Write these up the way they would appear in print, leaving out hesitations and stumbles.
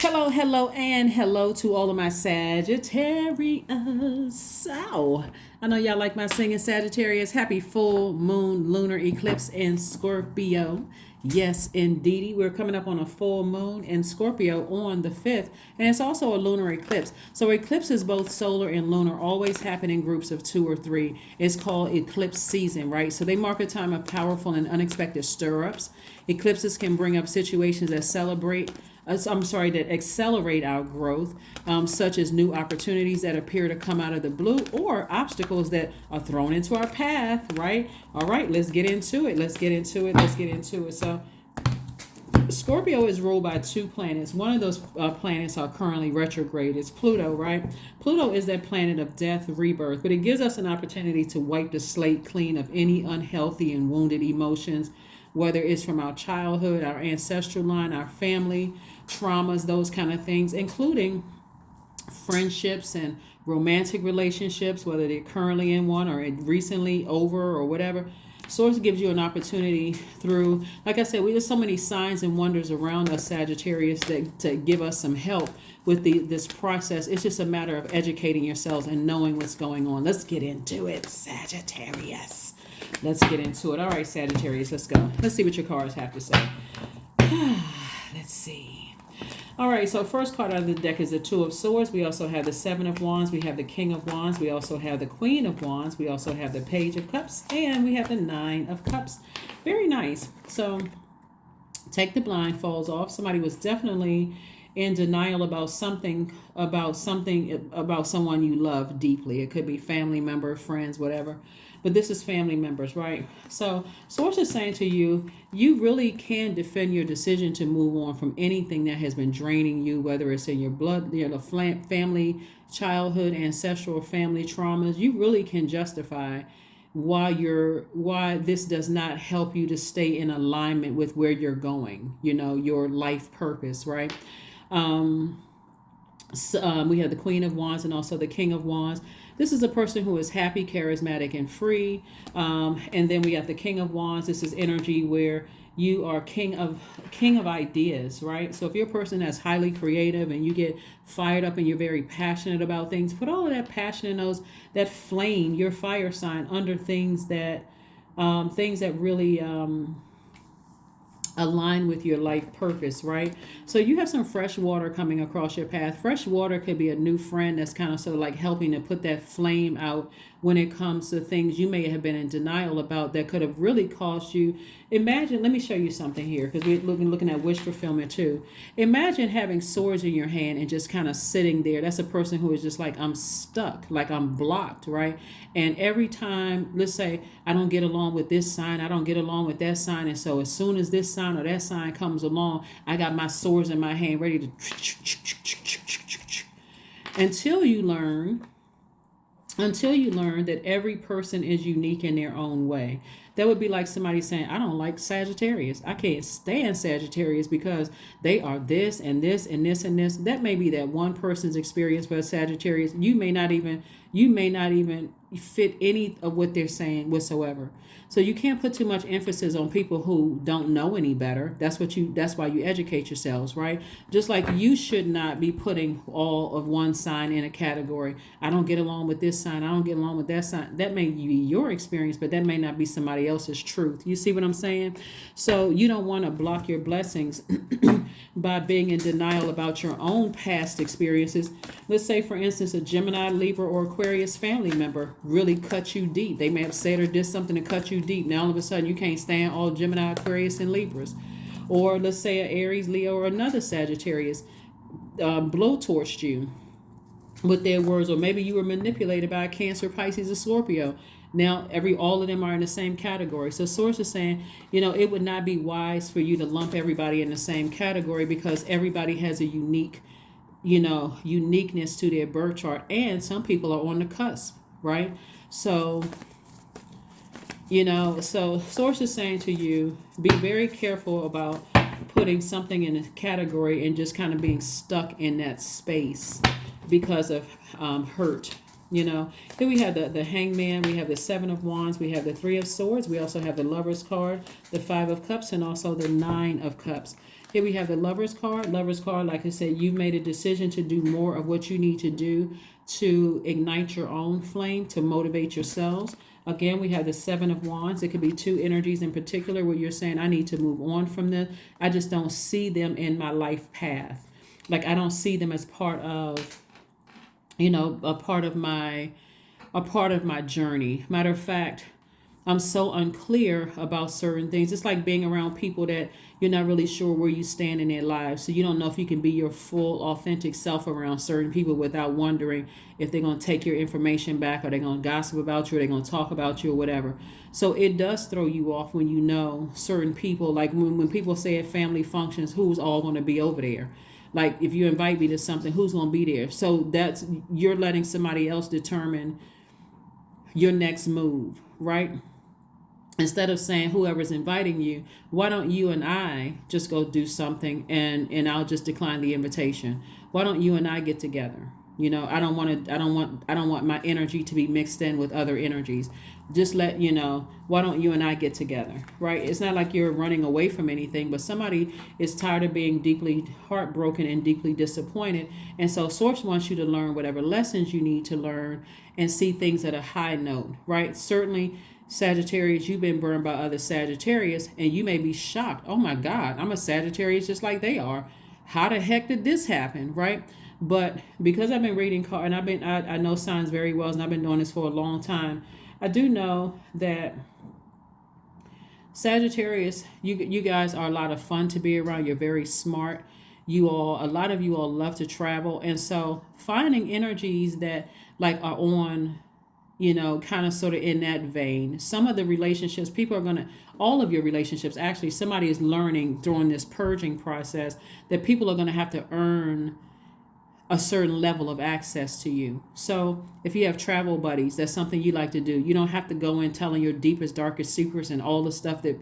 Hello, hello, and hello to all of my Sagittarius. So, I know y'all like my singing Sagittarius. Happy full moon lunar eclipse in Scorpio. Yes, indeedy. We're coming up on a full moon in Scorpio on the 5th, and it's also a lunar eclipse. So, eclipses, both solar and lunar, always happen in groups of two or three. It's called eclipse season, right? So, they mark a time of powerful and unexpected stir ups. Eclipses can bring up situations that that accelerate our growth, such as new opportunities that appear to come out of the blue or obstacles that are thrown into our path, right? All right, let's get into it. So, Scorpio is ruled by two planets. One of those planets are currently retrograde. It's Pluto, right? Pluto is that planet of death, rebirth, but it gives us an opportunity to wipe the slate clean of any unhealthy and wounded emotions, whether it's from our childhood, our ancestral line, our family, traumas, those kind of things, including friendships and romantic relationships, whether they're currently in one or recently over or whatever. Source gives you an opportunity through, like I said, there's so many signs and wonders around us, Sagittarius, that to give us some help with this process. It's just a matter of educating yourselves and knowing what's going on. Let's get into it, Sagittarius. Let's get into it. All right, Sagittarius, let's go. Let's see what your cards have to say. Let's see. All right, so first card out of the deck is the Two of Swords. We also have the Seven of Wands. We have the King of Wands. We also have the Queen of Wands. We also have the Page of Cups. And we have the Nine of Cups. Very nice. So take the blindfolds off. Somebody was definitely in denial about someone you love deeply. It could be family member, friends, whatever. But this is family members, right? So source is saying to you, you really can defend your decision to move on from anything that has been draining you, whether it's in your blood, family, childhood, ancestral family traumas. You really can justify why this does not help you to stay in alignment with where you're going, your life purpose, right? We have the Queen of Wands and also the King of Wands. This is a person who is happy, charismatic, and free. And then we have the King of Wands. This is energy where you are king of ideas, right? So if you're a person that's highly creative and you get fired up and you're very passionate about things, put all of that passion and that flame, your fire sign, under things that really align with your life purpose, right? So you have some fresh water coming across your path. Fresh water could be a new friend that's kind of sort of like helping to put that flame out when it comes to things you may have been in denial about that could have really cost you. Imagine, let me show you something here, because we're looking at wish fulfillment too. Imagine having swords in your hand and just kind of sitting there. That's a person who is just like, I'm stuck, like I'm blocked, right? And every time, let's say I don't get along with this sign, I don't get along with that sign, and so as soon as this sign or that sign comes along, I got my swords in my hand ready to until you learn that every person is unique in their own way. That would be like somebody saying, I don't like Sagittarius. I can't stand Sagittarius because they are this and this and this and this. That may be that one person's experience, but Sagittarius, you may not even fit any of what they're saying whatsoever. So you can't put too much emphasis on people who don't know any better. That's why you educate yourselves, right? Just like you should not be putting all of one sign in a category. I don't get along with this sign. I don't get along with that sign. That may be your experience, but that may not be somebody else's truth. You see what I'm saying? So you don't want to block your blessings by being in denial about your own past experiences. Let's say, for instance, a Gemini, Libra, or Aquarius family member really cut you deep. They may have said or did something to cut you deep. Now all of a sudden you can't stand all Gemini, Aquarius, and Libras. Or let's say an Aries, Leo, or another Sagittarius blowtorched you with their words, or maybe you were manipulated by a Cancer, Pisces, or Scorpio. Now all of them are in the same category. So source is saying, it would not be wise for you to lump everybody in the same category, because everybody has a uniqueness to their birth chart, and some people are on the cusp, right? So source is saying to you, be very careful about putting something in a category and just kind of being stuck in that space because of hurt. Then we have the Hangman, we have the Seven of Wands, we have the Three of Swords, we also have the Lover's card, the Five of Cups, and also the Nine of Cups. Here we have the Lover's card. Lover's card, like I said, you've made a decision to do more of what you need to do to ignite your own flame, to motivate yourselves. Again, we have the Seven of Wands. It could be two energies in particular where you're saying, I need to move on from them. I just don't see them in my life path. Like, I don't see them as part of, a part of my journey. Matter of fact, I'm so unclear about certain things. It's like being around people that you're not really sure where you stand in their lives. So you don't know if you can be your full, authentic self around certain people without wondering if they're going to take your information back, or they're going to gossip about you, or they're going to talk about you, or whatever. So it does throw you off when you know certain people, like when people say at family functions, who's all going to be over there. Like if you invite me to something, who's going to be there? So that's, you're letting somebody else determine your next move, right? Instead of saying whoever's inviting you, why don't you and I just go do something, and I'll just decline the invitation? Why don't you and I get together? I don't want my energy to be mixed in with other energies. Just why don't you and I get together, right? It's not like you're running away from anything, but somebody is tired of being deeply heartbroken and deeply disappointed. And so Source wants you to learn whatever lessons you need to learn and see things at a high note, right? Certainly, Sagittarius, you've been burned by other Sagittarius, and you may be shocked. Oh my God, I'm a Sagittarius just like they are. How the heck did this happen, right? But because I've been reading cards, and I know signs very well, and I've been doing this for a long time, I do know that Sagittarius, you guys are a lot of fun to be around. You're very smart. A lot of you all love to travel, and so finding energies that like are on, kind of sort of in that vein. Some of the relationships, all of your relationships, actually, somebody is learning during this purging process that people are going to have to earn a certain level of access to you. So if you have travel buddies, that's something you like to do. You don't have to go in telling your deepest, darkest secrets and all the stuff you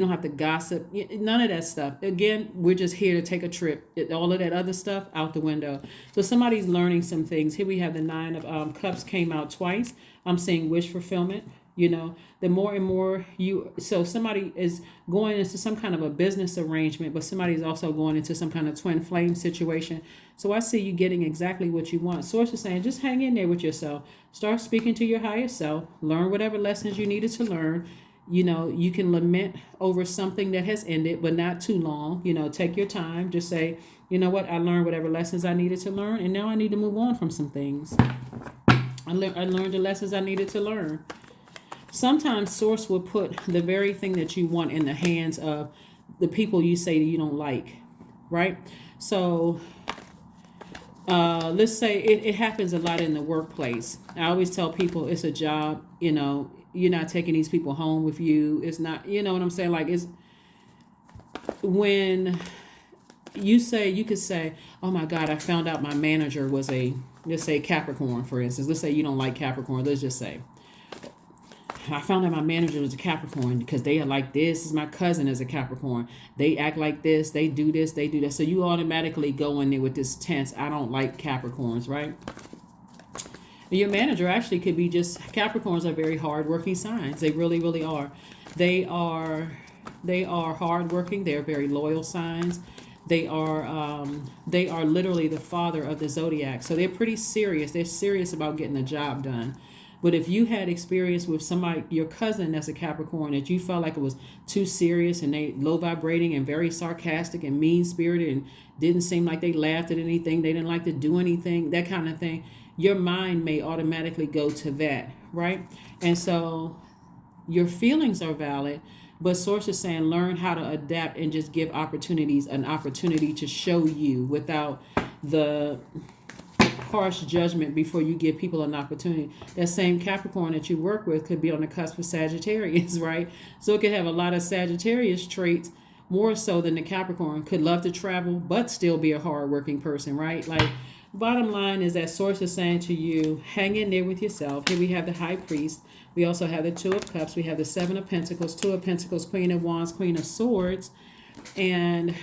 don't have to gossip, none of that stuff. Again, we're just here to take a trip. All of that other stuff out the window. So somebody's learning some things. Here we have the Nine of Cups came out twice. I'm seeing wish fulfillment. The more and more so somebody is going into some kind of a business arrangement, but somebody's also going into some kind of twin flame situation. So I see you getting exactly what you want. Source is saying, just hang in there with yourself. Start speaking to your higher self. Learn whatever lessons you needed to learn. You can lament over something that has ended, but not too long. Take your time. Just say, you know what? I learned whatever lessons I needed to learn, and now I need to move on from some things. I learned the lessons I needed to learn. Sometimes Source will put the very thing that you want in the hands of the people you say that you don't like, right? So let's say it happens a lot in the workplace. I always tell people it's a job, you're not taking these people home with you. It's not, you know what I'm saying? Like, it's when you could say, oh my God, I found out my manager was let's say Capricorn, for instance. Let's say you don't like Capricorn. Let's just say, I found out my manager was a Capricorn because they are like this. My cousin is a Capricorn. They act like this. They do this. They do that. So you automatically go in there with this tense, I don't like Capricorns, right? Your manager actually could be just, Capricorns are very hardworking signs. They really, really are. They are hardworking. They're very loyal signs. They are literally the father of the Zodiac. So they're pretty serious. They're serious about getting the job done. But if you had experience with somebody, your cousin that's a Capricorn, that you felt like it was too serious and they low vibrating and very sarcastic and mean spirited and didn't seem like they laughed at anything, they didn't like to do anything, that kind of thing, your mind may automatically go to that, right? And so your feelings are valid, but Source is saying learn how to adapt and just give opportunities an opportunity to show you without the harsh judgment before you give people an opportunity. That same Capricorn that you work with could be on the cusp of Sagittarius, right? So it could have a lot of Sagittarius traits, more so than the Capricorn. Could love to travel, but still be a hardworking person, right? Like, bottom line is that Source is saying to you, hang in there with yourself. Here we have the High Priest. We also have the Two of Cups. We have the Seven of Pentacles, Two of Pentacles, Queen of Wands, Queen of Swords. And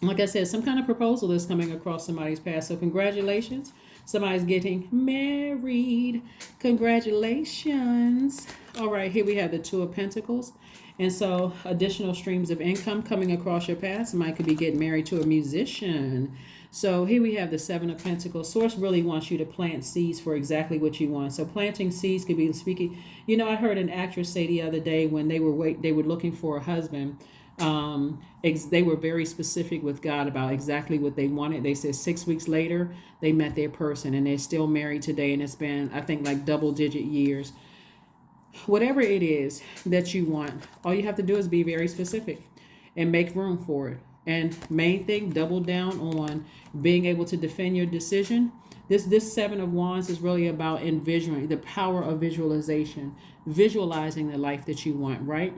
like I said, some kind of proposal is coming across somebody's path. So congratulations. Somebody's getting married. Congratulations. All right, here we have the Two of Pentacles. And so additional streams of income coming across your path. Somebody could be getting married to a musician. So here we have the Seven of Pentacles. Source really wants you to plant seeds for exactly what you want. So planting seeds could be speaking. You know, I heard an actress say the other day when they were looking for a husband. They were very specific with God about exactly what they wanted. They said 6 weeks later they met their person, and they're still married today, and it's been, I think, like double-digit years. Whatever it is that you want, all you have to do is be very specific and make room for it. And main thing, double down on being able to defend your decision. This Seven of Wands is really about envisioning, the power of visualization, visualizing the life that you want, right?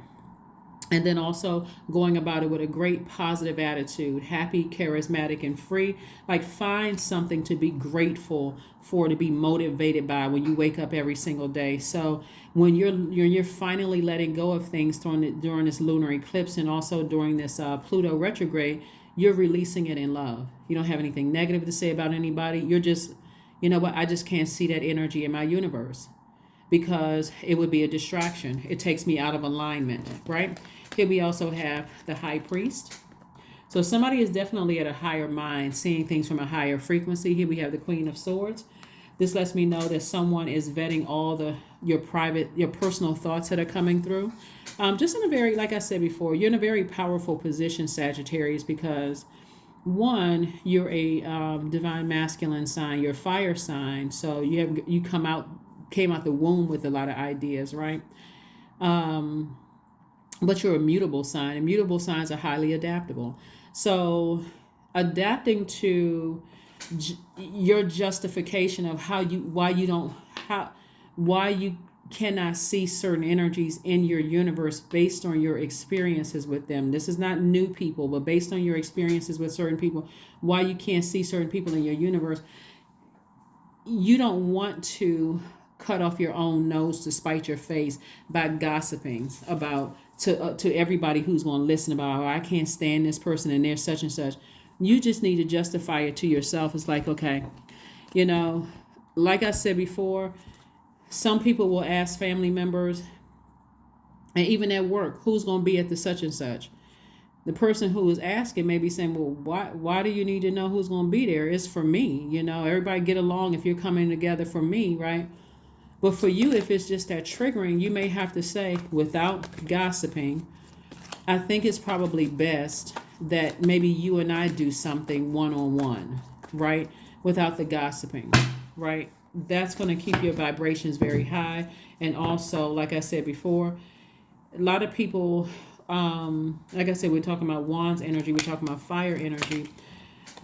And then also going about it with a great positive attitude, happy, charismatic, and free. Like, find something to be grateful for, to be motivated by when you wake up every single day. So when you're finally letting go of things during this lunar eclipse, and also during this Pluto retrograde, you're releasing it in love. You don't have anything negative to say about anybody. You're just, you know what, I just can't see that energy in my universe, because it would be a distraction. It takes me out of alignment, right? Here we also have the High Priest. So somebody is definitely at a higher mind, seeing things from a higher frequency. Here we have the Queen of Swords. This lets me know that someone is vetting all your personal thoughts that are coming through. Just in a very, like I said before, you're in a very powerful position, Sagittarius, because one, you're a divine masculine sign, you're a fire sign. So you came out the womb with a lot of ideas, right? But you're a mutable sign, and mutable signs are highly adaptable. So adapting to your justification of why you cannot see certain energies in your universe based on your experiences with them. This is not new people, but based on your experiences with certain people, why you can't see certain people in your universe. You don't want to cut off your own nose to spite your face by gossiping about to everybody who's going to listen about, oh, I can't stand this person and they're such and such. You just need to justify it to yourself. It's like, okay, you know, like I said before, some people will ask family members, and even at work, who's going to be at the such and such. The person who is asking may be saying, well, why do you need to know who's going to be there? It's for me. You know, everybody get along if you're coming together for me, right? But for you, if it's just that triggering, you may have to say, without gossiping, I think it's probably best that maybe you and I do something one-on-one, right? Without the gossiping, right? That's going to keep your vibrations very high. And also, like I said before, a lot of people, like I said, we're talking about wands energy, we're talking about fire energy.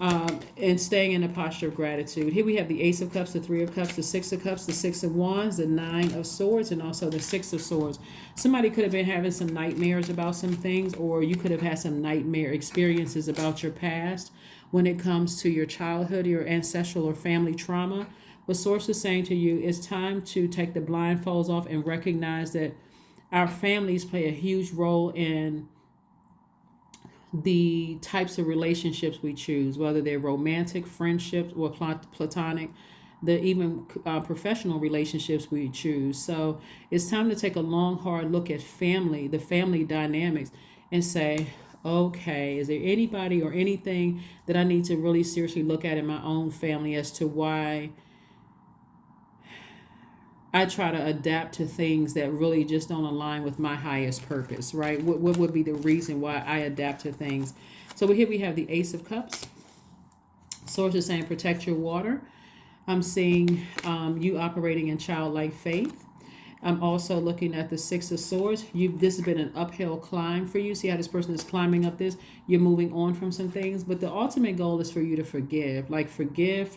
And staying in a posture of gratitude. Here we have the Ace of Cups, the Three of Cups, the Six of Cups, the Six of Wands, the Nine of Swords, and also the Six of Swords. Somebody could have been having some nightmares about some things, or you could have had some nightmare experiences about your past when it comes to your childhood, your ancestral or family trauma. What Source is saying to you, it's time to take the blindfolds off and recognize that our families play a huge role in the types of relationships we choose, whether they're romantic, friendships, or platonic, even professional relationships we choose. So it's time to take a long, hard look at the family dynamics, and say, okay, is there anybody or anything that I need to really seriously look at in my own family as to why I try to adapt to things that really just don't align with my highest purpose, right? What would be the reason why I adapt to things? So here we have the Ace of Cups. Source is saying protect your water. I'm seeing you operating in childlike faith. I'm also looking at the Six of Swords. This has been an uphill climb for you. See how this person is climbing up this? You're moving on from some things, but the ultimate goal is for you to forgive. Like forgive.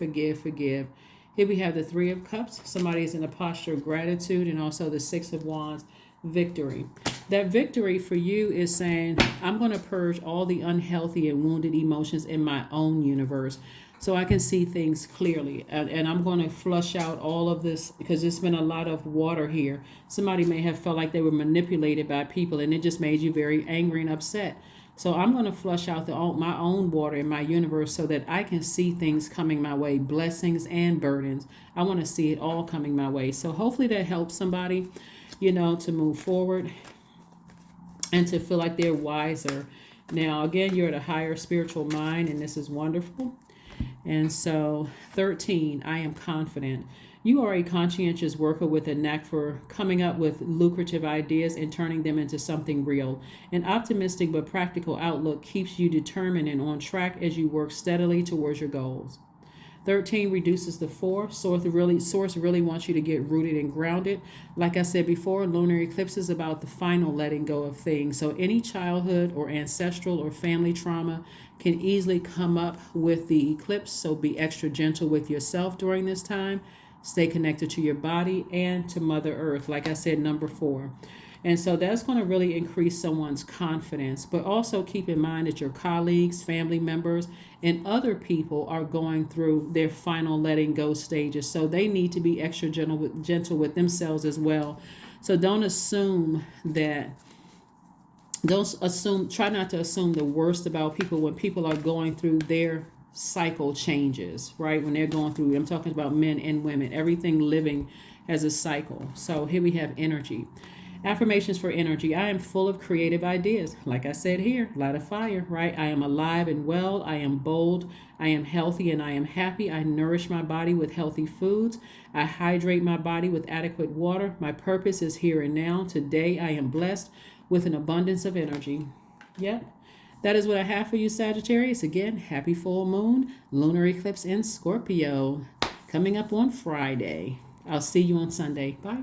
Here we have the Three of Cups. Somebody is in a posture of gratitude, and also the Six of Wands, victory. That victory for you is saying, I'm going to purge all the unhealthy and wounded emotions in my own universe so I can see things clearly. And I'm going to flush out all of this, because there's been a lot of water here. Somebody may have felt like they were manipulated by people, and it just made you very angry and upset. So I'm going to flush out my own water in my universe so that I can see things coming my way, blessings and burdens. I want to see it all coming my way. So hopefully that helps somebody, to move forward. and to feel like they're wiser. Now, again, you're at a higher spiritual mind, and this is wonderful. And so, 13, I am confident. You are a conscientious worker with a knack for coming up with lucrative ideas and turning them into something real. An optimistic but practical outlook keeps you determined and on track as you work steadily towards your goals. 13 reduces the 4. Source really wants you to get rooted and grounded. Like I said before, lunar eclipse is about the final letting go of things. So any childhood or ancestral or family trauma can easily come up with the eclipse. So be extra gentle with yourself during this time. Stay connected to your body and to Mother Earth. Like I said, number 4. And so that's going to really increase someone's confidence. But also keep in mind that your colleagues, family members, and other people are going through their final letting go stages. So they need to be extra gentle with themselves as well. So try not to assume the worst about people when people are going through their cycle changes, right? When they're going through, I'm talking about men and women, everything living has a cycle. So here we have energy. Affirmations for energy. I am full of creative ideas. Like I said here, light a fire, right? I am alive and well. I am bold. I am healthy and I am happy. I nourish my body with healthy foods. I hydrate my body with adequate water. My purpose is here and now. Today I am blessed with an abundance of energy. Yep. That is what I have for you, Sagittarius. Again, happy full moon, lunar eclipse in Scorpio, coming up on Friday. I'll see you on Sunday. Bye.